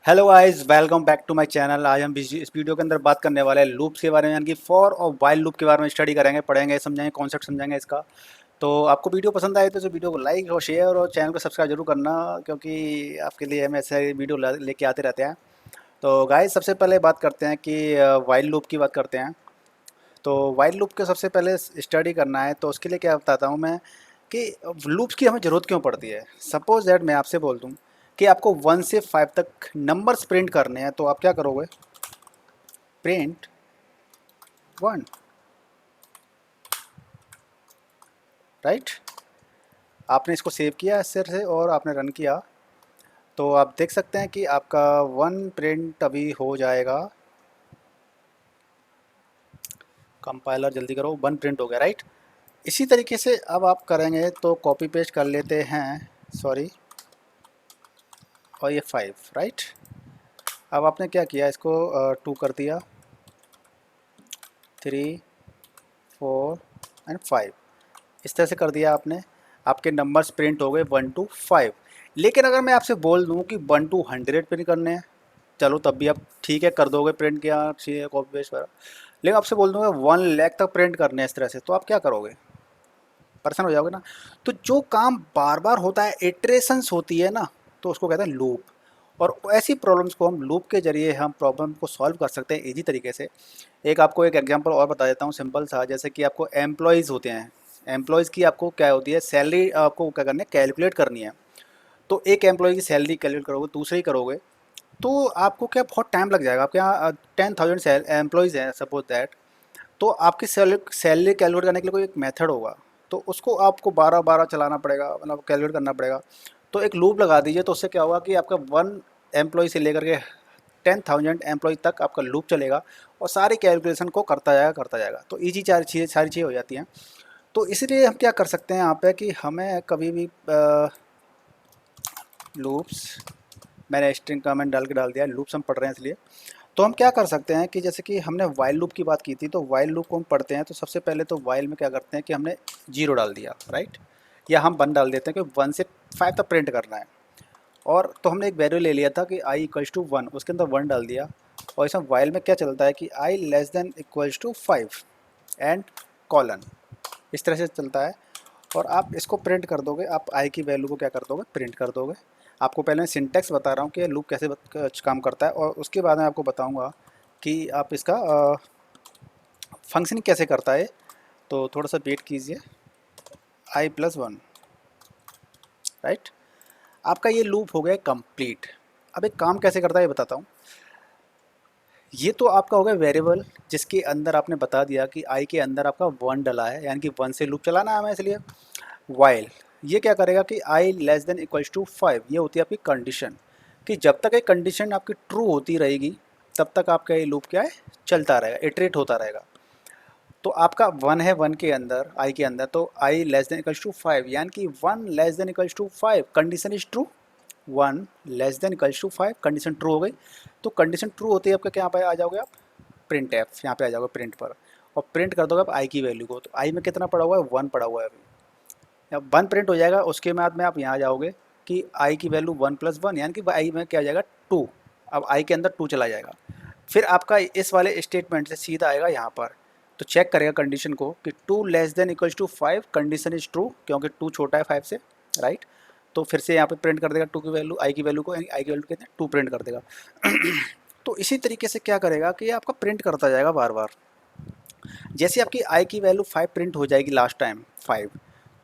Hello guys, welcome back to my channel. आज हम इस वीडियो के अंदर बात करने वाले हैं लूप्स के बारे में, यानी कि फॉर और वाइल लूप के बारे में स्टडी करेंगे, पढ़ेंगे, समझेंगे, कॉन्सेप्ट समझेंगे इसका। तो आपको वीडियो पसंद आए तो इस वीडियो को लाइक और शेयर और चैनल को सब्सक्राइब जरूर करना, क्योंकि आपके लिए हम ऐसे वीडियो लेके आते रहते हैं। तो गाइस, सबसे पहले बात करते हैं कि वाइल लूप की बात करते हैं। तो वाइल लूप के सबसे पहले स्टडी करना है तो उसके लिए क्या बताता हूँ मैं कि लूप्स की हमें ज़रूरत क्यों पड़ती है। सपोज दैट मैं आपसे बोल दूँ कि आपको 1 से 5 तक नंबर्स प्रिंट करने हैं, तो आप क्या करोगे? Print 1, right. आपने इसको सेव किया इस तरह से और आपने रन किया, तो आप देख सकते हैं कि आपका 1 प्रिंट अभी हो जाएगा। कंपाइलर जल्दी करो, 1 प्रिंट हो गया, राइट। इसी तरीके से अब आप करेंगे तो कॉपी पेस्ट कर लेते हैं, सॉरी, और ये 5, राइट। अब आपने क्या किया, इसको 2 कर दिया, 3, 4 एंड 5, इस तरह से कर दिया आपने। आपके नंबर्स प्रिंट हो गए 1 to 5। लेकिन अगर मैं आपसे बोल दूं कि 1 to 100 प्रिंट करने हैं, चलो तब भी आप ठीक है कर दोगे, प्रिंट किया, ठीक है, कॉपी पेस्ट करा। लेकिन आपसे बोल दूंगा 1 लाख तक प्रिंट करने हैं इस तरह से, तो आप क्या करोगे? परेशान हो जाओगे ना। तो जो काम बार बार होता है, इटरेशंस होती है ना, तो उसको कहते हैं लूप। और ऐसी प्रॉब्लम्स को हम लूप के जरिए हम प्रॉब्लम को सॉल्व कर सकते हैं इजी तरीके से। एक आपको एक एग्जांपल और बता देता हूँ, सिंपल सा। जैसे कि आपको एम्प्लॉयज़ होते हैं, एम्प्लॉयज़ की आपको क्या होती है, सैलरी आपको क्या करनी है, कैलकुलेट करनी है। तो एक एम्प्लॉय की सैलरी कैलकुलेट करोगे, दूसरे ही करोगे, तो आपको क्या बहुत टाइम लग जाएगा। आपके यहाँ 10,000 एम्प्लॉयज़ हैं सपोज दैट। तो आपकी सैलरी कैलकुलेट करने के लिए कोई एक मेथड होगा, तो उसको आपको 12-12 चलाना पड़ेगा, मतलब कैलकुलेट करना पड़ेगा। तो एक लूप लगा दीजिए, तो उससे क्या होगा कि आपका 1 एम्प्लॉय से लेकर के 10,000 एम्प्लॉय तक आपका लूप चलेगा और सारी कैलकुलेशन को करता जाएगा। तो ईजी सारी चीज़ें हो जाती हैं। तो इसलिए हम क्या कर सकते हैं यहाँ पे कि हमें कभी भी लूप्स, मैंने स्ट्रिंग कमेंट डाल दिया, लूप्स हम पढ़ रहे हैं इसलिए। तो हम क्या कर सकते हैं कि जैसे कि हमने वाइल लूप की बात की थी, तो वाइल लूप को हम पढ़ते हैं। तो सबसे पहले तो वाइल में क्या करते हैं कि हमने 0 डाल दिया, राइट, या हम 1 डाल देते हैं कि 1 से 5 तक प्रिंट करना है। और तो हमने एक वैल्यू ले लिया था कि i=1, उसके अंदर 1 डाल दिया। और इसमें वाइल में क्या चलता है कि i<=5 एंड कॉलन, इस तरह से चलता है। और आप इसको प्रिंट कर दोगे, आप आई की वैल्यू को क्या कर दोगे, प्रिंट कर दोगे। आपको पहले मैं सिंटेक्स बता रहा हूँ कि लूप कैसे काम करता है, और उसके बाद मैं आपको बताऊँगा कि आप इसका फंक्शनिंग कैसे करता है। तो थोड़ा सा वेट कीजिए। i+1, right. आपका ये लूप हो गया कंप्लीट। अब एक काम कैसे करता है ये बताता हूँ। ये तो आपका हो गया वेरिएबल, जिसके अंदर आपने बता दिया कि आई के अंदर आपका 1 डला है, यानी कि 1 से लूप चलाना है हमें, इसलिए वाइल ये क्या करेगा कि i<=5, ये होती है आपकी कंडीशन, कि जब तक एक कंडीशन आपकी ट्रू होती रहेगी तब तक आपका ये लूप क्या है, चलता रहेगा, इटरेट होता रहेगा। तो आपका 1 है, 1 के अंदर, आई के अंदर, तो i<=5, यानी कि 1<=5 condition is true. 1<=5 condition true हो गई। तो कंडीशन ट्रू होती है आपका क्या, यहाँ पे आ जाओगे आप, प्रिंट एफ, यहाँ पे आ जाओगे प्रिंट पर, और प्रिंट कर दोगे आप आई की वैल्यू को। तो आई में कितना पड़ा हुआ है, 1 पड़ा हुआ है अभी। अब 1 प्रिंट हो जाएगा, उसके बाद में आप यहाँ जाओगे कि आई की वैल्यू 1+1, यानी कि आई में क्या आ जाएगा, 2। अब आई के अंदर 2 चला जाएगा। फिर आपका इस वाले स्टेटमेंट से सीधा आएगा यहाँ पर, तो चेक करेगा कंडीशन को कि 2<=5 कंडीशन इज ट्रू, क्योंकि 2 छोटा है 5 से, राइट। तो फिर से यहाँ पे प्रिंट कर देगा 2 की वैल्यू, आई की वैल्यू को, आई की वैल्यू कहते हैं 2, प्रिंट कर देगा। तो इसी तरीके से क्या करेगा कि ये आपका प्रिंट करता जाएगा बार बार। जैसे आपकी आई की वैल्यू 5 प्रिंट हो जाएगी लास्ट टाइम 5,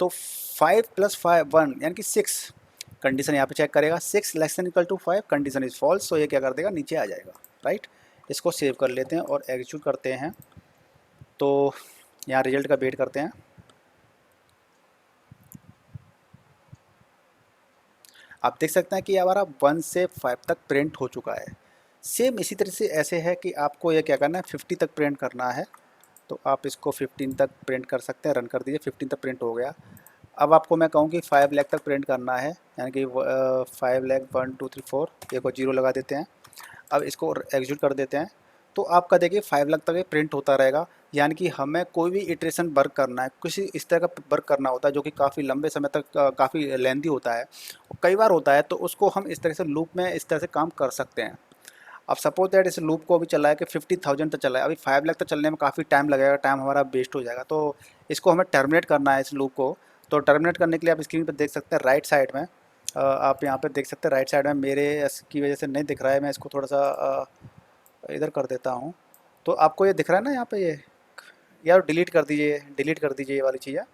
तो 5+5 1 यानी कि 6, कंडीशन यहाँ पे चेक करेगा, 6<=5 कंडीशन इज फॉल्स, तो ये क्या कर देगा, नीचे आ जाएगा, राइट। इसको सेव कर लेते हैं और एग्जीक्यूट करते हैं। तो यहाँ रिजल्ट का वेट करते हैं। आप देख सकते हैं कि हमारा 1 से 5 तक प्रिंट हो चुका है। सेम इसी तरह से ऐसे है कि आपको ये क्या करना है, 50 तक प्रिंट करना है। तो आप इसको 15 तक प्रिंट कर सकते हैं, रन कर दीजिए, 15 तक प्रिंट हो गया। अब आपको मैं कहूँ कि 5 लाख तक प्रिंट करना है, यानी कि 5 लाख 1 2 3 4, एक और 0 लगा देते हैं। अब इसको एग्जीक्यूट कर देते हैं। तो आपका देखिए 5 लाख तक ये प्रिंट होता रहेगा। यानी कि हमें कोई भी इटरेशन वर्क करना है, किसी इस तरह का वर्क करना होता है जो कि काफ़ी लंबे समय तक काफ़ी लेंदी होता है, कई बार होता है, तो उसको हम इस तरह से लूप में इस तरह से काम कर सकते हैं। अब सपोज दैट इस लूप को अभी चला है कि 50,000 तक चला है, अभी 5 लाख तक चलने में काफ़ी टाइम लगेगा, टाइम हमारा वेस्ट हो जाएगा। तो इसको हमें टर्मिनेट करना है इस लूप को। तो टर्मिनेट करने के लिए आप स्क्रीन पर देख सकते हैं राइट साइड में, आप यहाँ पर देख सकते हैं राइट साइड में, मेरे की वजह से नहीं दिख रहा है, मैं इसको थोड़ा सा इधर कर देता हूँ। तो आपको ये दिख रहा है ना यहाँ पे, ये यार डिलीट कर दीजिए ये वाली चीज़ है,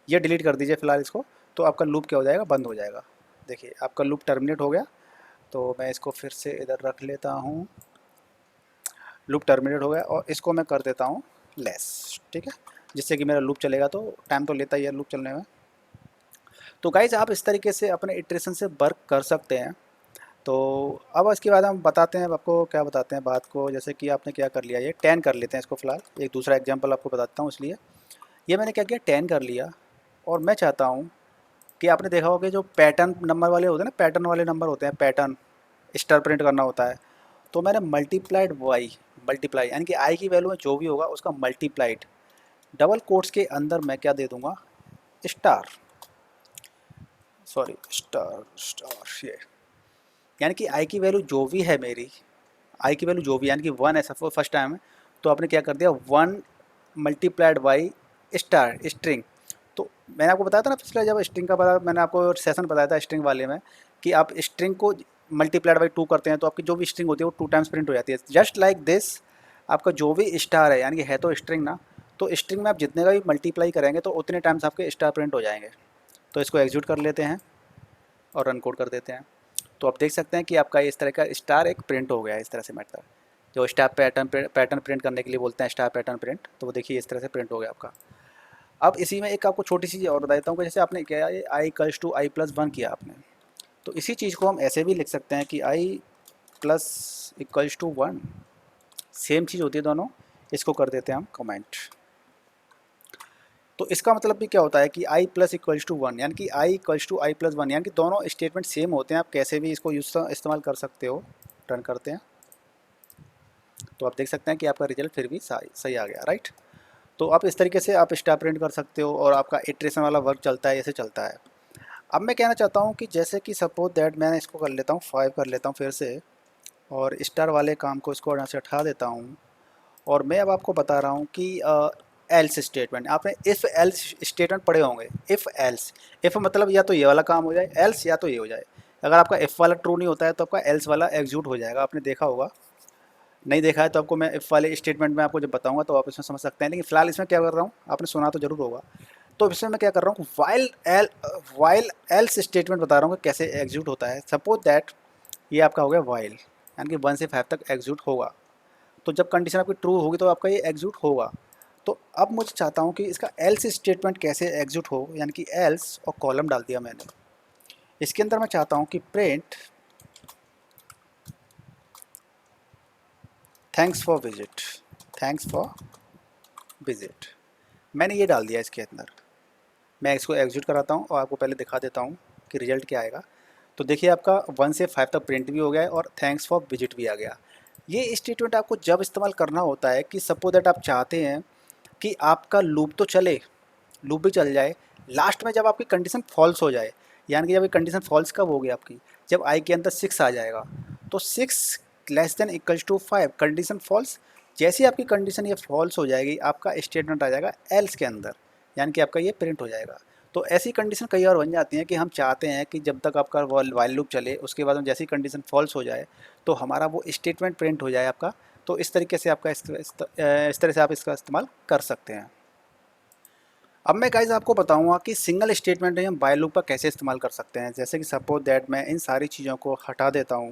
ये डिलीट कर दीजिए फ़िलहाल इसको। तो आपका लूप क्या हो जाएगा, बंद हो जाएगा। देखिए आपका लूप टर्मिनेट हो गया। तो मैं इसको फिर से इधर रख लेता हूँ, लूप टर्मिनेट हो गया, और इसको मैं कर देता हूँ लेस, ठीक है, जिससे कि मेरा लूप चलेगा। तो टाइम तो लेता ही है लूप चलने में। तो गाइज आप इस तरीके से अपने इटरेशन से वर्क कर सकते हैं। तो अब इसके बाद हम बताते हैं आपको, क्या बताते हैं बात को, जैसे कि आपने क्या कर लिया, ये 10 कर लेते हैं इसको फ़िलहाल, एक दूसरा एग्जांपल आपको बताता हूँ। इसलिए ये मैंने क्या किया, 10 कर लिया, और मैं चाहता हूँ कि आपने देखा होगा कि जो पैटर्न नंबर वाले होते हैं ना, पैटर्न वाले नंबर होते हैं, पैटर्न स्टार प्रिंट करना होता है। तो मैंने मल्टीप्लाइड वाई, मल्टीप्लाई यानी कि आई की वैल्यू में जो भी होगा उसका मल्टीप्लाइड, डबल कोट्स के अंदर मैं क्या दे दूंगा, स्टार, सॉरी स्टार स्टार, ये यानी कि आई की वैल्यू जो भी है मेरी, आई की वैल्यू जो भी यानी कि 1 ऐसा फर्स्ट टाइम है, तो आपने क्या कर दिया, 1 मल्टीप्लाइड बाई स्टार स्ट्रिंग। तो मैंने आपको बताया था ना पिछले, जब स्ट्रिंग का पता, मैंने आपको सेशन बताया था स्ट्रिंग वाले में, कि आप स्ट्रिंग को मल्टीप्लाइड बाई 2 करते हैं तो आपकी जो भी स्ट्रिंग होती है वो 2 टाइम्स प्रिंट हो जाती है। जस्ट लाइक दिस, आपका जो भी स्टार है, यानी कि है तो स्ट्रिंग ना, तो स्ट्रिंग में आप जितने का भी मल्टीप्लाई करेंगे तो उतने टाइम्स आपके स्टार प्रिंट हो जाएंगे। तो इसको एग्जीक्यूट कर लेते हैं और रन कोड कर देते हैं। तो आप देख सकते हैं कि आपका इस तरह का स्टार एक प्रिंट हो गया है इस तरह से मेथड, जो स्टार पैटर्न प्रिंट करने के लिए बोलते हैं स्टार पैटर्न प्रिंट। तो वो देखिए इस तरह से प्रिंट हो गया आपका। अब इसी में एक आपको छोटी सी चीज़ और बता देता हूँ कि जैसे आपने क्या है, आई इक्वल्स टू आई प्लस 1 किया आपने, तो इसी चीज़ को हम ऐसे भी लिख सकते हैं कि आई प्लस इक्वल्स टू 1, सेम चीज़ होती है दोनों। इसको कर देते हैं हम कमेंट। तो इसका मतलब भी क्या होता है कि आई प्लस इक्वल्स टू 1, यानी कि आई इक्वल्स टू आई प्लस 1, यानी कि दोनों स्टेटमेंट सेम होते हैं। आप कैसे भी इसको इस्तेमाल कर सकते हो। रन करते हैं तो आप देख सकते हैं कि आपका रिजल्ट फिर भी सही आ गया, राइट। तो आप इस तरीके से आप स्टार प्रिंट कर सकते हो और आपका इटरेशन वाला वर्क चलता है, ऐसे चलता है। अब मैं कहना चाहता हूँ कि जैसे कि सपोज दैट मैंने इसको कर लेता हूँ 5 कर लेता हूँ फिर से, और स्टार वाले काम को इसको यहाँ से हटा देता हूँ। और मैं अब आपको बता रहा हूँ कि एल्स स्टेटमेंट, आपने इफ़ एल्स स्टेटमेंट पढ़े होंगे। इफ़ एल्स, इफ़ मतलब या तो ये वाला काम हो जाए, एल्स या तो ये हो जाए। अगर आपका इफ़ वाला ट्रू नहीं होता है तो आपका एल्स वाला एग्जीक्यूट हो जाएगा, आपने देखा होगा। नहीं देखा है तो आपको मैं इफ़ वाले स्टेटमेंट में आपको जब बताऊंगा तो आप इसमें समझ सकते हैं। लेकिन फिलहाल इसमें क्या कर रहा हूँ, आपने सुना तो जरूर होगा। तो इसमें मैं क्या कर रहा हूँ, वाइल एल्स स्टेटमेंट बता रहा हूँ कि कैसे एग्जीक्यूट होता है। सपोज दैट ये आपका हो गया वाइल, यानी कि 1 से 5 तक एग्जीक्यूट होगा। तो जब कंडीशन आपकी ट्रू होगी तो आपका ये एग्जीक्यूट होगा। तो अब मुझे चाहता हूँ कि इसका एल्स स्टेटमेंट कैसे एग्जीक्यूट हो, यानी कि एल्स और कॉलम डाल दिया मैंने। इसके अंदर मैं चाहता हूँ कि print thanks for visit, thanks for visit, मैंने ये डाल दिया इसके अंदर। मैं इसको एग्जीक्यूट कराता हूँ और आपको पहले दिखा देता हूँ कि रिजल्ट क्या आएगा। तो देखिए आपका 1 से 5 तक प्रिंट भी हो गया है और थैंक्स फॉर विजिट भी आ गया। ये स्टेटमेंट आपको जब इस्तेमाल करना होता है कि सपोज दैट आप चाहते हैं कि आपका लूप तो चले, लूप भी चल जाए, लास्ट में जब आपकी कंडीशन फॉल्स हो जाए, यानी कि जब ये कंडीशन फॉल्स कब होगी आपकी, जब आई के अंदर 6 आ जाएगा, तो 6 less than equals to 5, condition false. जैसे ही आपकी कंडीशन ये फॉल्स हो जाएगी, आपका स्टेटमेंट आ जाएगा एल्स के अंदर, यानी कि आपका ये प्रिंट हो जाएगा। तो ऐसी कंडीशन कई बार बन जाती हैं कि हम चाहते हैं कि जब तक आपका वाइल लूप चले, उसके बाद में जैसी कंडीशन फॉल्स हो जाए तो हमारा वो स्टेटमेंट प्रिंट हो जाए आपका। तो इस तरीके से आपका इस तरह से आप इसका इस्तेमाल कर सकते हैं। अब मैं गाइस आपको बताऊंगा कि सिंगल स्टेटमेंट में हम वाइल लूप का कैसे इस्तेमाल कर सकते हैं। जैसे कि सपोज दैट मैं इन सारी चीज़ों को हटा देता हूँ,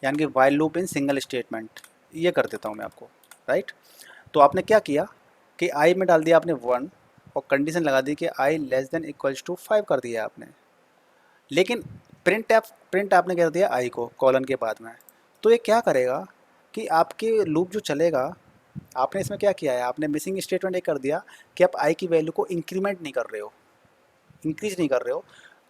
यानी कि while loop in single statement, ये कर देता हूँ मैं आपको, राइट। तो आपने क्या किया कि आई में डाल दिया आपने 1 और कंडीशन लगा दी कि आई लेस देन इक्वल्स टू 5 कर दिया आपने। लेकिन प्रिंट आपने कर दिया आई को कॉलन के बाद में। तो ये क्या करेगा कि आपके लूप जो चलेगा, आपने इसमें क्या किया है, आपने मिसिंग स्टेटमेंट ये कर दिया कि आप आई की वैल्यू को इंक्रीमेंट नहीं कर रहे हो, इंक्रीज नहीं कर रहे हो।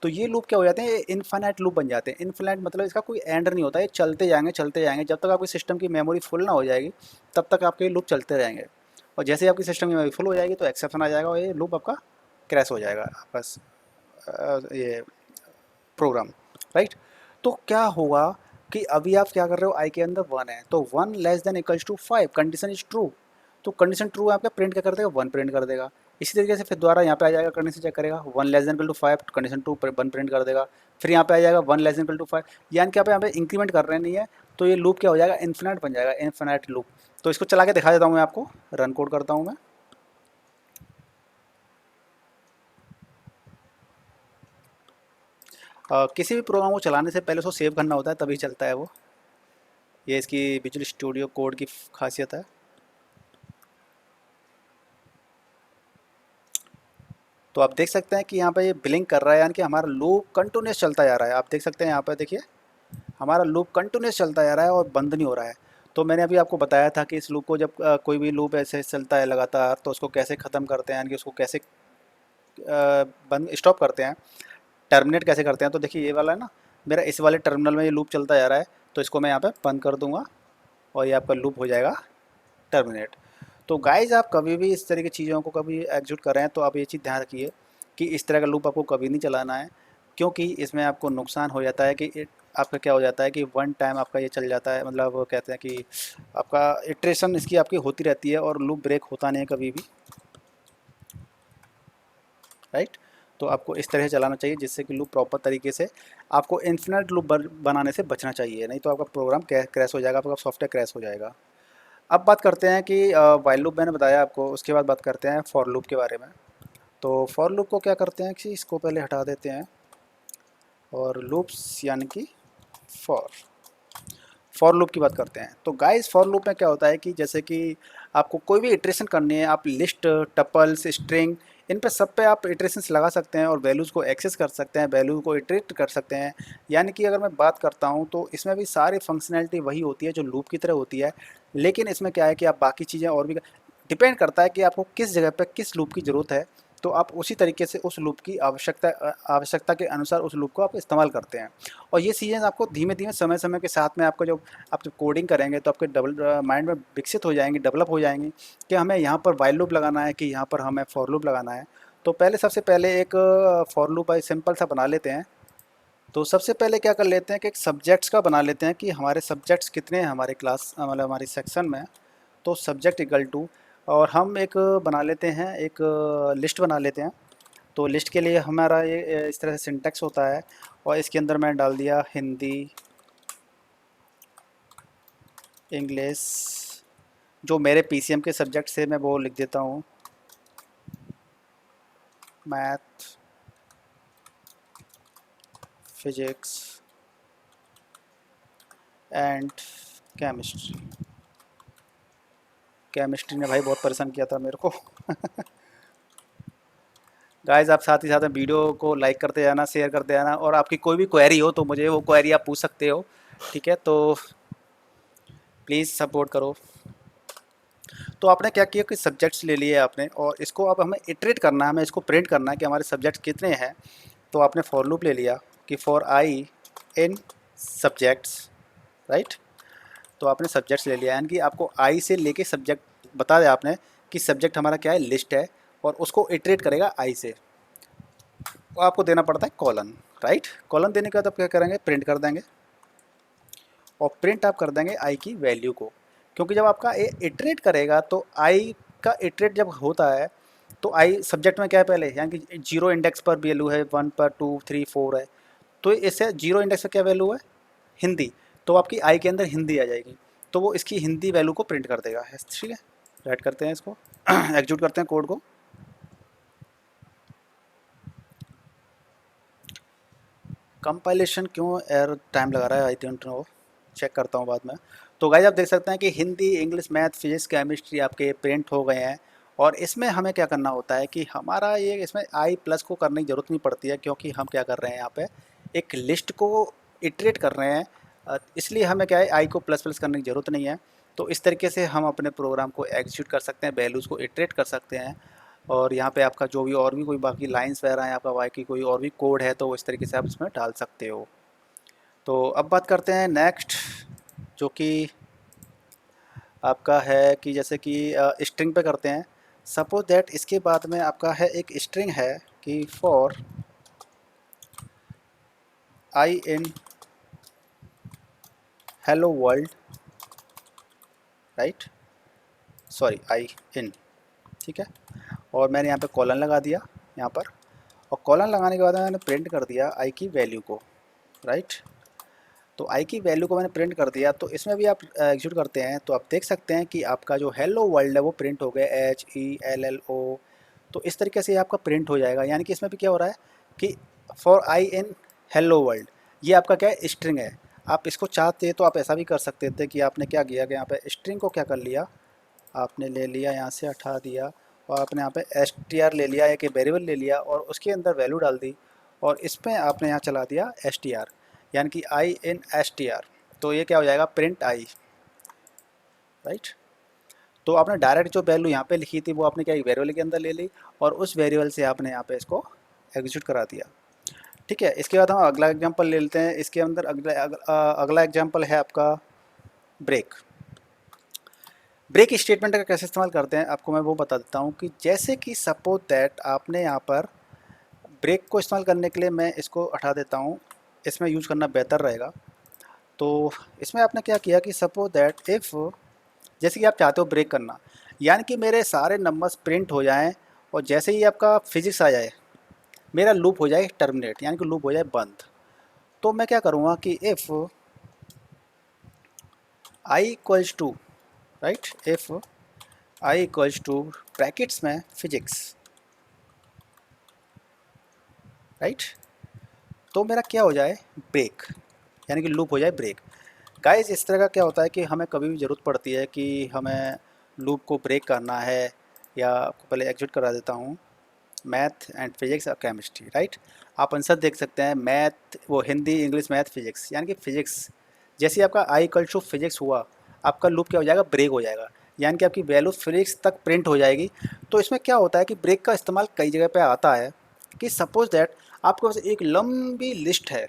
तो ये लूप क्या हो जाते हैं, इनफाइनाइट लूप बन जाते हैं। इनफाइनाइट मतलब इसका कोई एंड नहीं होता है, ये चलते जाएंगे चलते जाएंगे, जब तक आपकी सिस्टम की मेमोरी फुल ना हो जाएगी तब तक आपके लूप चलते रहेंगे। और जैसे ही आपकी सिस्टम की मेमोरी फुल हो जाएगी तो एक्सेप्शन आ जाएगा और ये लूप आपका क्रैश हो जाएगा आपका ये प्रोग्राम, राइट। तो क्या होगा कि अभी आप क्या कर रहे हो, आई के अंदर वन है तो one less than equals to five, condition is true. तो कंडीशन ट्रू है आपका, प्रिंट क्या कर देगा, वन प्रिंट कर देगा। इसी तरीके से फिर दोबारा यहाँ पे आ जाएगा, कंडीशन चेक करेगा, one less than equal to five, condition true, one print कर देगा। फिर यहाँ पे आ जाएगा one less than equal to five, यानी कि आप यहाँ पे इंक्रीमेंट कर रहे नहीं है, तो ये लूप क्या हो जाएगा, इन्फिनाइट बन जाएगा, इन्फिनाइट लूप। तो इसको चला के दिखा देता हूँ मैं आपको, रन कोड करता हूँ मैं। किसी भी प्रोग्राम को चलाने से पहले उसको सेव करना होता है, तभी चलता है वो। ये इसकी विजुअल स्टूडियो कोड की खासियत है। तो आप देख सकते हैं कि यहाँ पे ये ब्लिंक कर रहा है, यानी कि हमारा लूप कंटिन्यूस चलता जा रहा है। आप देख सकते हैं यहाँ पे, देखिए हमारा लूप कंटिन्यूस चलता जा रहा है और बंद नहीं हो रहा है। तो मैंने अभी आपको बताया था कि इस लूप को जब कोई भी लूप ऐसे चलता है लगातार, तो उसको कैसे ख़त्म करते हैं, यानी कि उसको कैसे बंद स्टॉप करते हैं, टर्मिनेट कैसे करते हैं। तो देखिए ये वाला है ना, मेरा इस वाले टर्मिनल में ये लूप चलता जा रहा है, तो इसको मैं यहाँ पे बंद कर दूंगा और ये आपका लूप हो जाएगा टर्मिनेट। तो गाइज आप कभी भी इस तरह की चीज़ों को कभी एग्जीक्यूट कर रहे हैं तो आप ये चीज़ ध्यान रखिए कि इस तरह का लूप आपको कभी नहीं चलाना है, क्योंकि इसमें आपको नुकसान हो जाता है कि आपका क्या हो जाता है कि वन टाइम आपका ये चल जाता है, मतलब वो कहते हैं कि आपका इटरेशन इसकी आपकी होती रहती है और लूप ब्रेक होता नहीं है कभी भी, राइट। तो आपको इस तरह से चलाना चाहिए जिससे कि लूप प्रॉपर तरीके से, आपको इन्फिनिट लूप बनाने से बचना चाहिए, नहीं तो आपका प्रोग्राम क्रैश हो जाएगा, आपका सॉफ्टवेयर क्रैश हो जाएगा। अब बात करते हैं कि वाइल लूप मैंने बताया आपको, उसके बाद बात करते हैं फॉर लूप के बारे में। तो फॉर लूप को क्या करते हैं कि इसको पहले हटा देते हैं, और लूप्स यानी कि फॉर फॉर लूप की बात करते हैं। तो गाइस फॉर लूप में क्या होता है कि जैसे कि आपको कोई भी इटरेशन करनी है, आप लिस्ट, टपल्स, स्ट्रिंग, इन पे सब पे आप इटरेशंस लगा सकते हैं और वैल्यूज़ को एक्सेस कर सकते हैं, वैल्यू को इटरेट कर सकते हैं। यानी कि अगर मैं बात करता हूँ तो इसमें भी सारी फंक्शनैलिटी वही होती है जो लूप की तरह होती है, लेकिन इसमें क्या है कि आप बाकी चीज़ें और भी डिपेंड करता है कि आपको किस जगह पे किस लूप की ज़रूरत है, तो आप उसी तरीके से उस लूप की आवश्यकता के अनुसार उस लूप को आप इस्तेमाल करते हैं। और ये चीज़ें आपको धीमे धीमे समय समय के साथ में आपको, जब आप जब कोडिंग करेंगे तो आपके डबल माइंड में विकसित हो जाएंगी, डेवलप हो जाएंगी कि हमें यहाँ पर वाइल लूप लगाना है कि यहाँ पर हमें फॉर लूप लगाना है। तो पहले सबसे पहले एक फॉर लूप सिंपल सा बना लेते हैं। तो सबसे पहले क्या कर लेते हैं कि एक सब्जेक्ट्स का बना लेते हैं कि हमारे सब्जेक्ट्स कितने हैं हमारे क्लास, मतलब हमारी सेक्शन में। तो सब्जेक्ट इक्वल टू, और हम एक बना लेते हैं, एक लिस्ट बना लेते हैं। तो लिस्ट के लिए हमारा ये इस तरह से सिंटेक्स होता है, और इसके अंदर मैंने डाल दिया हिंदी, इंग्लिश, जो मेरे पीसीएम के सब्जेक्ट से मैं वो लिख देता हूँ, math, physics and chemistry. Chemistry ने भाई बहुत परेशान किया था मेरे को। गाइस आप साथ ही साथ में वीडियो को लाइक करते जाना, शेयर करते जाना, और आपकी कोई भी क्वेरी हो तो मुझे वो क्वेरी आप पूछ सकते हो, ठीक है। तो प्लीज़ सपोर्ट करो। तो आपने क्या किया कि सब्जेक्ट्स ले लिए आपने, और इसको अब हमें इटरेट करना है, हमें इसको प्रिंट करना है कि हमारे सब्जेक्ट्स कितने हैं। तो आपने फॉर लूप ले लिया कि for i in subjects, right. तो आपने सब्जेक्ट्स ले लिया, यानी कि आपको आई से लेके सब्जेक्ट बता दिया आपने कि सब्जेक्ट हमारा क्या है, लिस्ट है, और उसको इटरेट करेगा आई से। तो आपको देना पड़ता है कॉलन, राइट। कॉलन देने के बाद आप क्या करेंगे, प्रिंट कर देंगे, और प्रिंट आप कर देंगे आई की वैल्यू को, क्योंकि जब आपका ए इटरेट करेगा तो आई का इटरेट जब होता है तो आई सब्जेक्ट में क्या है पहले, यानी कि जीरो इंडेक्स पर वैल्यू है, वन पर, टू, थ्री, फोर है। तो इससे जीरो इंडेक्स पर क्या वैल्यू है, हिंदी। तो आपकी आई के अंदर हिंदी आ जाएगी, तो वो इसकी हिंदी वैल्यू को प्रिंट कर देगा, ठीक है। राइट करते हैं इसको, एग्जीक्यूट करते हैं कोड को। कंपाइलेशन क्यों एरर टाइम लगा रहा है, आई डोंट नो, चेक करता हूँ बाद में। तो गाइस आप देख सकते हैं कि Hindi, English, math, physics, chemistry आपके प्रिंट हो गए हैं। और इसमें हमें क्या करना होता है कि हमारा ये इसमें आई प्लस को करने की ज़रूरत नहीं पड़ती है, क्योंकि हम क्या कर रहे हैं यहाँ पे एक लिस्ट को इटरेट कर रहे हैं। इसलिए हमें क्या है, आई को प्लस प्लस करने की ज़रूरत नहीं है। तो इस तरीके से हम अपने प्रोग्राम को एग्जीक्यूट कर सकते हैं, वैल्यूज़ को इटरेट कर सकते हैं। और यहाँ पे आपका जो भी और भी कोई बाकी लाइंस वगैरह हैं, आपका वाई की कोई और भी कोड है, तो इस तरीके से आप इसमें डाल सकते हो। तो अब बात करते हैं नेक्स्ट, जो कि आपका है कि जैसे कि स्ट्रिंग पे करते हैं। सपोज दैट इसके बाद में आपका है एक स्ट्रिंग है कि for i in hello world, right, sorry i in, ठीक है। और मैंने यहाँ पे कॉलन लगा दिया यहाँ पर, और कॉलन लगाने के बाद मैंने प्रिंट कर दिया आई की वैल्यू को, राइट। तो आई की वैल्यू को मैंने प्रिंट कर दिया। तो इसमें भी आप एग्जीक्यूट करते हैं तो आप देख सकते हैं कि आपका जो हेलो वर्ल्ड है वो प्रिंट हो गया, HELLO। तो इस तरीके से आपका प्रिंट हो जाएगा। यानी कि इसमें भी क्या हो रहा है कि for i in hello world, ये आपका क्या है, स्ट्रिंग है। आप इसको चाहते तो आप ऐसा भी कर सकते थे कि आपने क्या किया कि यहाँ पे स्ट्रिंग को क्या कर लिया, आपने ले लिया यहाँ से हटा दिया, और आपने यहाँ पे str ले लिया, एक वेरिएबल ले लिया और उसके अंदर वैल्यू डाल दी, और इसमें आपने यहाँ चला दिया str, यानी कि आई इन str। तो ये क्या हो जाएगा, प्रिंट आई, राइट। तो आपने डायरेक्ट जो वैल्यू यहाँ पे लिखी थी वो आपने क्या एक वेरिएबल के अंदर ले ली, और उस वेरिएबल से आपने यहाँ पे इसको एग्जीक्यूट करा दिया, ठीक है। इसके बाद हम अगला एग्जांपल ले लेते हैं। इसके अंदर अगला एग्जांपल है आपका ब्रेक। ब्रेक स्टेटमेंट का कैसे इस्तेमाल करते हैं आपको मैं वो बता देता हूँ कि जैसे कि सपोज दैट आपने यहाँ पर ब्रेक को इस्तेमाल करने के लिए, मैं इसको हटा देता हूँ, इसमें यूज करना बेहतर रहेगा। तो इसमें आपने क्या किया कि सपोज दैट इफ़, जैसे कि आप चाहते हो ब्रेक करना, यानी कि मेरे सारे नंबर्स प्रिंट हो जाएं और जैसे ही आपका फिजिक्स आ जाए मेरा लूप हो जाए टर्मिनेट, यानी कि लूप हो जाए बंद। तो मैं क्या करूँगा कि if I equals to, right, if I equals to brackets में फिजिक्स, राइट, तो मेरा क्या हो जाए, ब्रेक, यानी कि लूप हो जाए ब्रेक। गाइस इस तरह का क्या होता है कि हमें कभी भी ज़रूरत पड़ती है कि हमें लूप को ब्रेक करना है, या आपको पहले एग्जिट करा देता हूँ, मैथ एंड फिजिक्स और केमिस्ट्री, राइट। आप आंसर देख सकते हैं, मैथ, वो हिंदी इंग्लिश मैथ फिजिक्स, यानी कि फिजिक्स। जैसे ही आपका आई इक्वल टू फिजिक्स हुआ, आपका लूप क्या हो जाएगा, ब्रेक हो जाएगा, यानी कि आपकी वैल्यू फिजिक्स तक प्रिंट हो जाएगी। तो इसमें क्या होता है कि ब्रेक का इस्तेमाल कई जगह पे आता है कि सपोज दैट आपके पास एक लंबी लिस्ट है,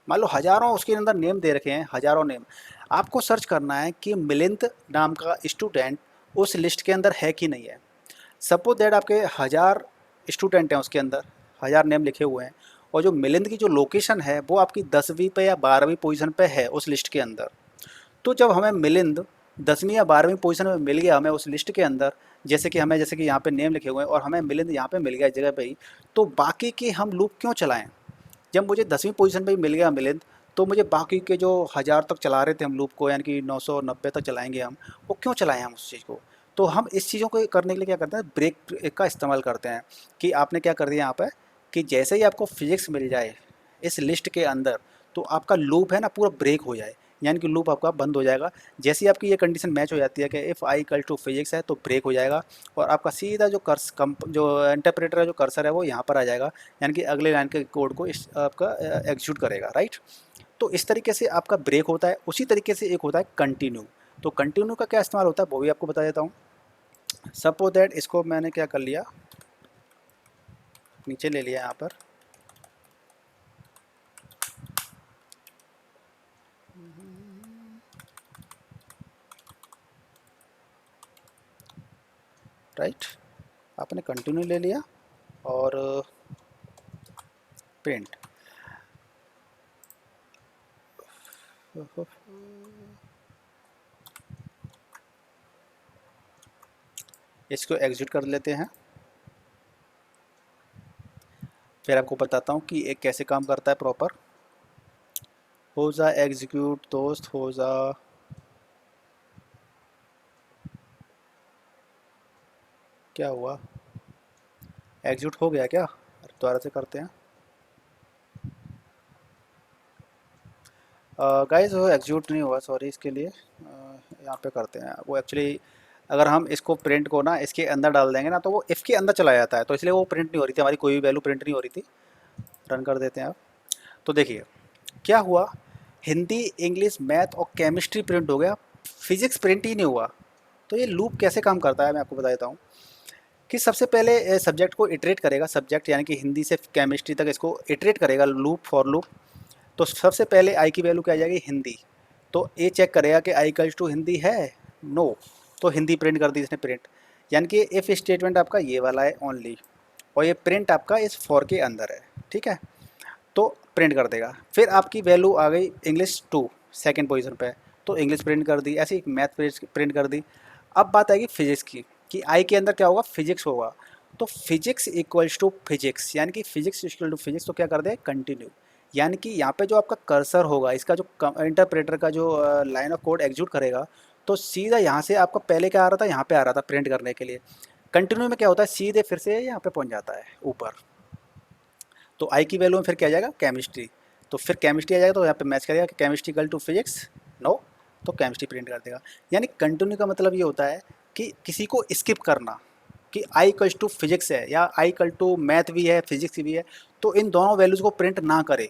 मान लो हज़ारों उसके अंदर नेम दे रखे हैं, हज़ारों नेम, आपको सर्च करना है कि मिलिंद नाम का स्टूडेंट उस लिस्ट के अंदर है कि नहीं है। सपोज दैट आपके 1000 स्टूडेंट हैं, उसके अंदर 1000 नेम लिखे हुए हैं, और जो मिलिंद की जो लोकेशन है वो आपकी 10वीं पे या 12वीं पोजीशन पे है उस लिस्ट के अंदर। तो जब हमें मिलिंद 10वीं या 12वीं पोजीशन में मिल गया हमें उस लिस्ट के अंदर, जैसे कि हमें, जैसे कि यहाँ पे नेम लिखे हुए हैं और हमें मिलिंद यहाँ पे मिल गया इस जगह पे ही, तो बाकी की हम लूप क्यों चलाएं। जब मुझे 10वीं पोजीशन पे ही मिल गया मिलिंद, तो मुझे बाकी के जो 1000 तक चला रहे थे हम लूप को, यानी कि 990 तक चलाएंगे हम, वो क्यों चलाएं हम उस चीज़ को। तो हम इस चीज़ों को करने के लिए क्या करते हैं, ब्रेक का इस्तेमाल करते हैं। कि आपने क्या कर दिया यहाँ पर कि जैसे ही आपको फिजिक्स मिल जाए इस लिस्ट के अंदर, तो आपका लूप है ना पूरा ब्रेक हो जाए, यानी कि लूप आपका बंद हो जाएगा। जैसे ही आपकी ये कंडीशन मैच हो जाती है कि if I equal to physics है, तो ब्रेक हो जाएगा, और आपका सीधा जो जो इंटरप्रेटर है, जो कर्सर है, वो यहाँ पर आ जाएगा, यानी कि अगले लाइन के कोड को इस आपका एग्जीक्यूट करेगा, राइट। तो इस तरीके से आपका ब्रेक होता है। उसी तरीके से एक होता है कंटिन्यू। तो कंटिन्यू का क्या इस्तेमाल होता है वो भी आपको बता देता हूँ। सपोज दैट इसको मैंने क्या कर लिया, नीचे ले लिया यहाँ पर, राइट, आपने कंटिन्यू ले लिया और प्रिंट, इसको एग्जिट कर लेते हैं। फिर आपको बताता हूँ कि एक कैसे काम करता है प्रॉपर। हो जा एग्जीक्यूट दोस्त, हो जा, क्या हुआ, एग्जीक्यूट हो गया क्या, दोबारा से करते हैं। गाइस वो एग्जीक्यूट नहीं हुआ, सॉरी इसके लिए। यहाँ पे करते हैं वो, एक्चुअली अगर हम इसको प्रिंट को ना इसके अंदर डाल देंगे ना, तो वो इफ़ के अंदर चला जाता है, तो इसलिए वो प्रिंट नहीं हो रही थी, हमारी कोई भी वैल्यू प्रिंट नहीं हो रही थी। रन कर देते हैं आप। तो देखिए क्या हुआ, हिंदी, इंग्लिश, मैथ और केमिस्ट्री प्रिंट हो गया, फिजिक्स प्रिंट ही नहीं हुआ। तो ये लूप कैसे काम करता है मैं आपको बता देता हूँ। कि सबसे पहले सब्जेक्ट को इटरेट करेगा, सब्जेक्ट यानी कि हिंदी से केमिस्ट्री तक इसको इटरेट करेगा, लूप फॉर लूप। तो सबसे पहले आई की वैल्यू क्या आ जाएगी, हिंदी। तो ये चेक करेगा कि आई इक्वल्स टू हिंदी है, नो, तो हिंदी प्रिंट कर दी इसने प्रिंट, यानी कि इफ़ स्टेटमेंट आपका ये वाला है ओनली, और ये प्रिंट आपका इस फॉर के अंदर है, ठीक है, तो प्रिंट कर देगा। फिर आपकी वैल्यू आ गई इंग्लिश 2 सेकंड पोजीशन पे, तो इंग्लिश प्रिंट कर दी, ऐसे ही मैथ प्रिंट कर दी। अब बात आएगी फिजिक्स की, कि आई के अंदर क्या होगा, फिजिक्स होगा, तो फिजिक्स इक्वल्स टू फिजिक्स, यानी कि फिजिक्स इक्वल टू फिजिक्स, तो क्या कर दे कंटिन्यू, यानी कि यहाँ पे जो आपका कर्सर होगा, इसका जो इंटरप्रेटर का जो लाइन ऑफ कोड एग्जीक्यूट करेगा, तो सीधा यहाँ से आपका पहले क्या आ रहा था, यहाँ पे आ रहा था प्रिंट करने के लिए, कंटिन्यू में क्या होता है, सीधे फिर से यहाँ पे पहुँच जाता है ऊपर। तो आई की वैल्यू में फिर क्या आ जाएगा, केमिस्ट्री, तो फिर केमिस्ट्री आ जाएगा, तो यहाँ पे मैच करेगा कि chemistry equal to physics, no, तो केमिस्ट्री प्रिंट कर देगा। यानी कंटिन्यू का मतलब ये होता है कि किसी को स्किप करना, कि आई इक्वल टू फिजिक्स है या आई इक्वल टू मैथ भी है फिजिक्स भी है, तो इन दोनों वैल्यूज़ को प्रिंट ना करे।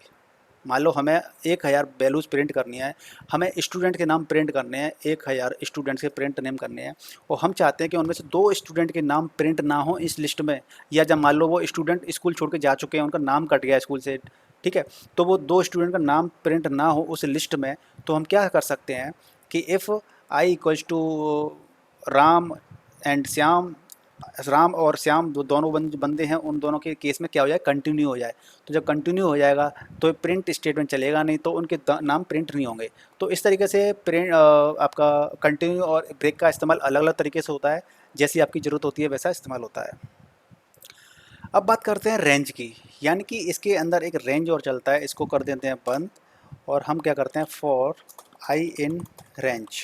मान लो हमें 1000 वैल्यूज़ प्रिंट करनी है, हमें स्टूडेंट के नाम प्रिंट करने हैं, 1000 स्टूडेंट्स के प्रिंट नेम करने हैं, और हम चाहते हैं कि उनमें से 2 स्टूडेंट के नाम प्रिंट ना हो इस लिस्ट में, या जब मान लो वो स्टूडेंट स्कूल छोड़ के जा चुके हैं, उनका नाम कट गया स्कूल से, ठीक है, तो वो 2 स्टूडेंट का नाम प्रिंट ना हो उस लिस्ट में, तो हम क्या कर सकते हैं कि if I equals to Ram and Shyam, Ram और श्याम जो दोनों बंदे हैं, उन दोनों के केस में क्या हो जाए, कंटिन्यू हो जाए, तो जब कंटिन्यू हो जाएगा तो प्रिंट स्टेटमेंट चलेगा नहीं, तो उनके नाम प्रिंट नहीं होंगे। तो इस तरीके से प्रिंट आपका कंटिन्यू और ब्रेक का इस्तेमाल अलग अलग तरीके से होता है, जैसी आपकी ज़रूरत होती है वैसा इस्तेमाल होता है। अब बात करते हैं रेंज की, यानी कि इसके अंदर एक रेंज और चलता है, इसको कर देते हैं बंद, और हम क्या करते हैं, for i in range.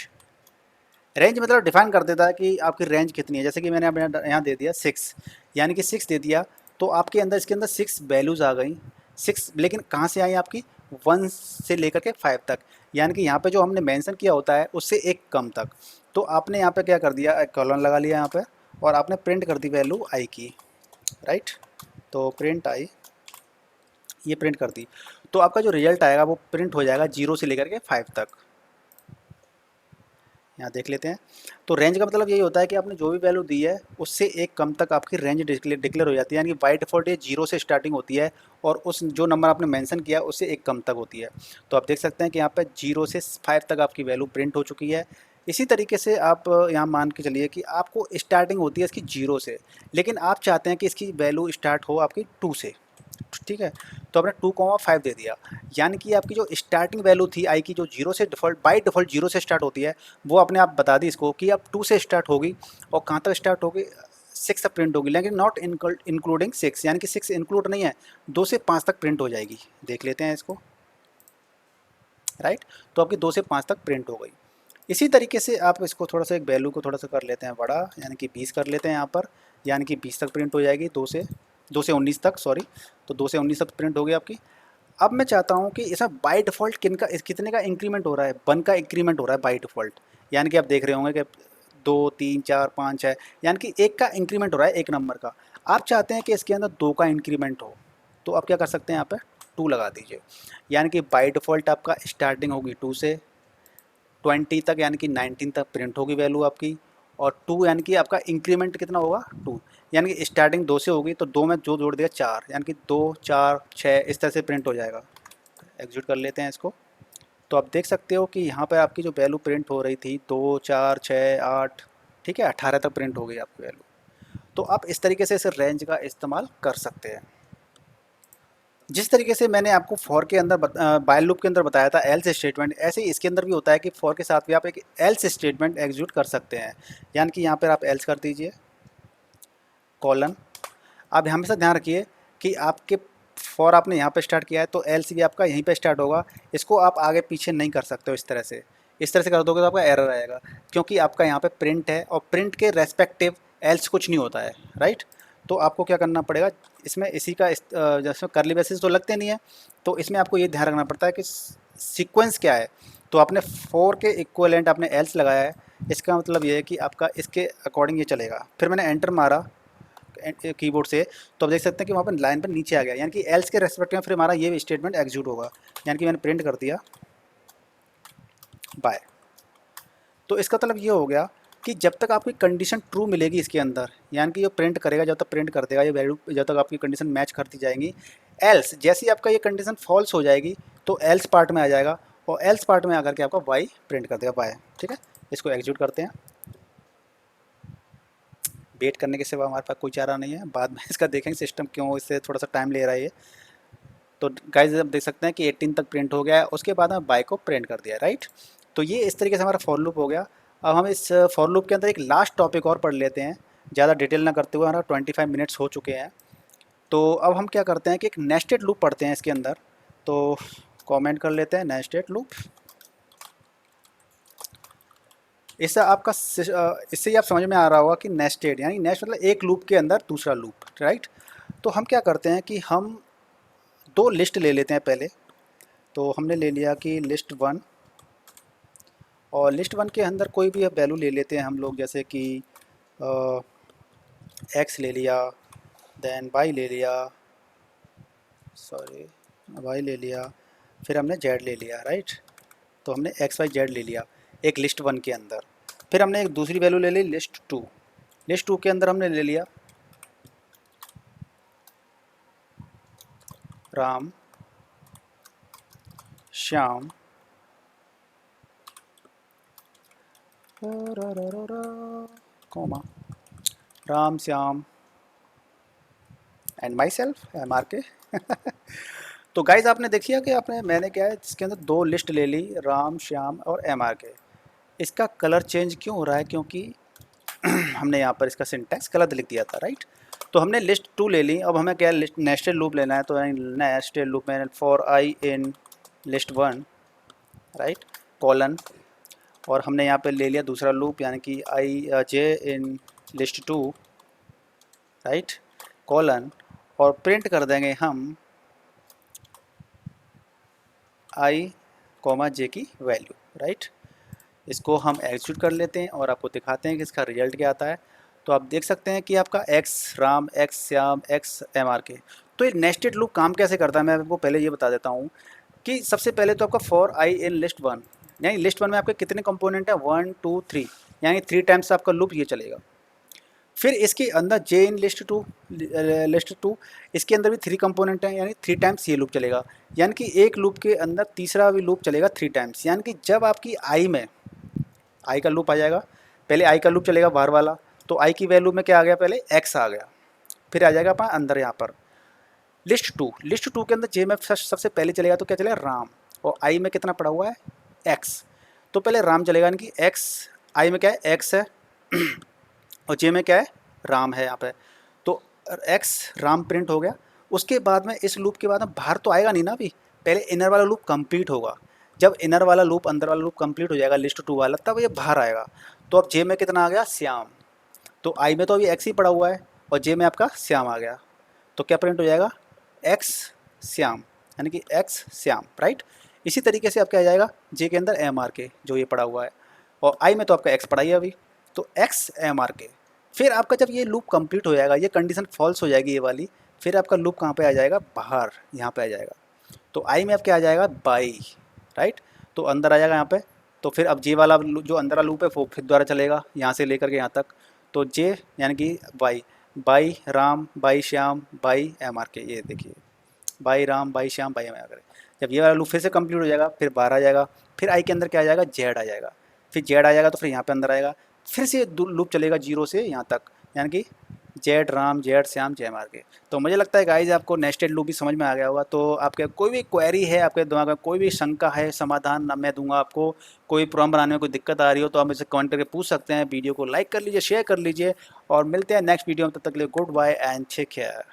Range मतलब डिफाइन कर देता है कि आपकी रेंज कितनी है, जैसे कि मैंने अपने यहाँ दे दिया 6, यानी कि 6 दे दिया, तो आपके अंदर इसके अंदर 6 वैल्यूज़ आ गई, 6, लेकिन कहाँ से आई आपकी, 1 से लेकर के 5 तक, यानी कि यहाँ पे जो हमने मेंशन किया होता है उससे एक कम तक। तो आपने यहाँ पे क्या कर दिया, एक कॉलन लगा लिया यहाँ पे, और आपने प्रिंट कर दी वैल्यू आई की, राइट, तो प्रिंट आई, ये प्रिंट कर दी, तो आपका जो रिजल्ट आएगा वो प्रिंट हो जाएगा 0 से लेकर के 5 तक। यहाँ देख लेते हैं, तो रेंज का मतलब यही होता है कि आपने जो भी वैल्यू दी है उससे एक कम तक आपकी रेंज डिक्लेयर हो जाती है, यानी कि बाई डिफ़ॉल्ट ये 0 से स्टार्टिंग होती है, और उस जो नंबर आपने मेंशन किया उससे एक कम तक होती है। तो आप देख सकते हैं कि यहाँ पे 0 से 5 तक आपकी वैल्यू प्रिंट हो चुकी है। इसी तरीके से आप यहाँ मान के चलिए कि आपको स्टार्टिंग होती है इसकी 0 से, लेकिन आप चाहते हैं कि इसकी वैल्यू स्टार्ट हो आपकी 2 से, ठीक है, तो आपने 2,5 दे दिया, यानी कि आपकी जो स्टार्टिंग वैल्यू थी आई की, जो 0 से डिफ़ॉल्ट बाई डिफ़ॉल्ट 0 से स्टार्ट होती है, वो अपने आप बता दी इसको कि अब 2 से स्टार्ट होगी, और कहाँ तक स्टार्ट होगी, 6 तक प्रिंट होगी, लेकिन नॉट इंक्लूडिंग 6, यानी कि 6 इंक्लूड नहीं है, 2 से 5 तक प्रिंट हो जाएगी। देख लेते हैं इसको, राइट, तो आपकी 2 से 5 तक प्रिंट हो गई। इसी तरीके से आप इसको थोड़ा सा एक वैल्यू को थोड़ा सा कर लेते हैं बड़ा, यानी कि 20 कर लेते हैं यहाँ पर, यानी कि 20 तक प्रिंट हो जाएगी, 2 से 19 तक, सॉरी, तो 2 से 19 तक प्रिंट हो गई आपकी। अब मैं चाहता हूँ कि इसमें बाय डिफ़ॉल्ट कितने का इंक्रीमेंट हो रहा है, 1 का इंक्रीमेंट हो रहा है बाय डिफ़ॉल्ट, यानी कि आप देख रहे होंगे कि 2, 3, 4, 5 है, यानी कि 1 का इंक्रीमेंट हो रहा है, 1 नंबर का। आप चाहते हैं कि इसके अंदर 2 का इंक्रीमेंट हो, तो आप क्या कर सकते हैं, यहाँ पे 2 लगा दीजिए, यानी कि बाय डिफ़ॉल्ट आपका स्टार्टिंग होगी 2 से 20 तक, यानी कि 19 तक प्रिंट होगी वैल्यू आपकी, और 2 यानी कि आपका इंक्रीमेंट कितना होगा, 2, यानी कि स्टार्टिंग 2 से होगी, तो 2 में जो जोड़ दिया 4, यानी कि 2, 4, 6 इस तरह से प्रिंट हो जाएगा। एग्जीक्यूट कर लेते हैं इसको, तो आप देख सकते हो कि यहाँ पे आपकी जो वैल्यू प्रिंट हो रही थी 2, 4, 6, 8, ठीक है, 18 तक प्रिंट हो गई आपकी वैल्यू। तो आप इस तरीके से इस रेंज का इस्तेमाल कर सकते हैं। जिस तरीके से मैंने आपको फॉर के अंदर बाइल लूप के अंदर बताया था एल्स स्टेटमेंट, ऐसे ही इसके अंदर भी होता है कि फॉर के साथ भी आप एक एल्स स्टेटमेंट एग्जीक्यूट कर सकते हैं, यानी कि यहाँ पर आप एल्स कर दीजिए कॉलन। आप हमेशा ध्यान रखिए कि आपके फॉर आपने यहाँ पे स्टार्ट किया है तो एल्स भी आपका यहीं पे स्टार्ट होगा, इसको आप आगे पीछे नहीं कर सकते हो इस तरह से, इस तरह से कर दोगे तो आपका एरर आएगा, क्योंकि आपका यहाँ पे प्रिंट है और प्रिंट के रेस्पेक्टिव एल्स कुछ नहीं होता है, राइट। तो आपको क्या करना पड़ेगा इसमें, इसी का जैसे करली ब्रेसेस तो लगते नहीं है, तो इसमें आपको ये ध्यान रखना पड़ता है कि सीक्वेंस क्या है। तो आपने फॉर के इक्वलेंट आपने एल्स लगाया है, इसका मतलब ये है कि आपका इसके अकॉर्डिंग ये चलेगा। फिर मैंने एंटर मारा कीबोर्ड से, तो आप देख सकते हैं कि वहाँ पर लाइन पर नीचे आ गया, यानी कि एल्स के रेस्पेक्ट में फिर हमारा ये स्टेटमेंट एग्जीक्यूट होगा, यानी कि मैंने प्रिंट कर दिया बाय। तो इसका मतलब ये हो गया कि जब तक आपकी कंडीशन ट्रू मिलेगी इसके अंदर, यानी कि ये प्रिंट करेगा, जब तक प्रिंट कर देगा ये वैल्यू, जब तक आपकी कंडीशन मैच करती जाएंगी। एल्स जैसे ही आपका ये कंडीशन फॉल्स हो जाएगी तो एल्स पार्ट में आ जाएगा, और एल्स पार्ट में आकर के आपका वाई प्रिंट कर देगा बाय, ठीक है। इसको एग्जीक्यूट करते हैं। वेट करने के सिवा हमारे पास कोई चारा नहीं है, बाद में इसका देखेंगे सिस्टम क्यों इससे थोड़ा सा टाइम ले रहा है ये। तो गाइस आप देख सकते हैं कि 18 तक प्रिंट हो गया है, उसके बाद हम बाय को प्रिंट कर दिया, राइट। तो ये इस तरीके से हमारा फॉर लूप हो गया। अब हम इस फॉर लूप के अंदर एक लास्ट टॉपिक और पढ़ लेते हैं, ज़्यादा डिटेल ना करते हुए, हमारा 25 मिनट्स हो चुके हैं। तो अब हम क्या करते हैं कि एक नेस्टेड लूप पढ़ते हैं इसके अंदर। तो कमेंट कर लेते हैं नेस्टेड लूप। इससे आपका इससे ही आप समझ में आ रहा होगा कि नेस्टेड यानी नेस्ट मतलब एक लूप के अंदर दूसरा लूप, राइट। तो हम क्या करते हैं कि हम दो लिस्ट ले लेते हैं पहले। तो हमने ले लिया कि लिस्ट वन, और लिस्ट वन के अंदर कोई भी वैल्यू ले लेते हैं हम लोग, जैसे कि एक्स ले लिया, देन वाई ले लिया, सॉरी वाई ले लिया, फिर हमने जेड ले लिया, राइट। तो हमने एक्स वाई जेड ले लिया एक लिस्ट वन के अंदर। फिर हमने एक दूसरी वैल्यू ले ली लिस्ट टू। लिस्ट टू के अंदर हमने ले लिया Ram, Shyam, comma, Ram Shyam and myself M R K. तो गाइज आपने देखिए कि आपने मैंने क्या है इसके अंदर दो लिस्ट ले ली, राम श्याम और एम आर के। इसका कलर चेंज क्यों हो रहा है, क्योंकि हमने यहाँ पर इसका सिंटैक्स गलत लिख दिया था, राइट। तो हमने लिस्ट टू ले ली, अब हमें क्या नेस्टेड लूप लेना है। तो नेस्टेड लूप में for i in list one, right, colon, और हमने यहाँ पे ले लिया दूसरा लूप यानी कि i j in list two, right, colon, और प्रिंट कर देंगे हम आई कॉमा जे की वैल्यू, राइट। इसको हम एग्जीक्यूट कर लेते हैं और आपको दिखाते हैं कि इसका रिजल्ट क्या आता है। तो आप देख सकते हैं कि आपका X Ram, X Shyam, X M R K. तो ये नेस्टेड लूप काम कैसे करता है मैं आपको पहले ये बता देता हूँ कि सबसे पहले तो आपका for i in list one, यानी लिस्ट वन में आपके कितने कंपोनेंट हैं, 1 2 3, यानी 3 टाइम्स आपका लूप ये चलेगा। फिर इसके अंदर जे इन लिस्ट टू, इसके अंदर भी 3 कंपोनेंट हैं, यानी 3 टाइम्स ये लूप चलेगा। यानी कि एक लूप के अंदर तीसरा भी लूप चलेगा 3 टाइम्स। यानी कि जब आपकी आई में आई का लूप आ जाएगा, पहले आई का लूप चलेगा बाहर वाला, तो आई की वैल्यू में क्या आ गया, पहले एक्स आ गया, फिर आ जाएगा अपना अंदर यहाँ पर लिस्ट टू के अंदर जे में सबसे पहले चलेगा तो क्या चलेगा, राम, और आई में कितना पड़ा हुआ है, एक्स। तो पहले राम चलेगा, यानी कि एक्स, आई में क्या है, एक्स है, और जे में क्या है, राम है यहाँ पे। तो एक्स राम प्रिंट हो गया। उसके बाद में इस लूप के बाद में बाहर तो आएगा नहीं ना, अभी पहले इनर वाला लूप कंप्लीट होगा। जब इनर वाला लूप अंदर वाला लूप कंप्लीट हो जाएगा लिस्ट टू वाला, तब ये बाहर आएगा। तो अब जे में कितना आ गया, श्याम। तो आई में तो अभी एक्स ही पड़ा हुआ है, और जे में आपका श्याम आ गया। तो क्या प्रिंट हो जाएगा, एक्स श्याम, यानी कि एक्स श्याम, राइट। इसी तरीके से आपका आ जाएगा जे के अंदर एम आर के जो ये पड़ा हुआ है, और आई में तो आपका एक्स पड़ा ही है अभी, तो एक्स एम आर के। फिर आपका जब ये लूप कंप्लीट हो जाएगा, ये कंडीशन फॉल्स हो जाएगी ये वाली, फिर आपका लूप कहाँ पे आ जाएगा, बाहर, यहाँ पे आ जाएगा। तो आई में आपके आ जाएगा बाई, राइट, तो अंदर आ जाएगा यहाँ पे। तो फिर अब जे वाला जो अंदर वाला लूप है वो फिर द्वारा चलेगा यहाँ से लेकर के यहाँ तक। तो जे यानी कि bye, bye Ram, bye Shyam, bye M R K, ये देखिए bye Ram, bye Shyam, bye M R K. जब ये वाला लूप फिर से कंप्लीट हो जाएगा, फिर बाहर आ जाएगा। फिर आई के अंदर क्या आ जाएगा, जेड आ जाएगा। फिर जेड आ जाएगा तो फिर यहाँ पे अंदर आएगा, फिर से लूप चलेगा 0 से यहाँ तक, यानी कि जेड राम, जेड श्याम, जय मार के। तो मुझे लगता है गाइज आपको नेस्टेड लूप भी समझ में आ गया होगा। तो आपके कोई भी क्वेरी है, आपके दिमाग में कोई भी शंका है, समाधान मैं दूंगा आपको। कोई प्रॉब्लम बनाने में कोई दिक्कत आ रही हो तो आप मुझसे कमेंट करके पूछ सकते हैं। वीडियो को लाइक कर लीजिए, शेयर कर लीजिए, और मिलते हैं नेक्स्ट वीडियो में। तब तक के लिए good bye and take care.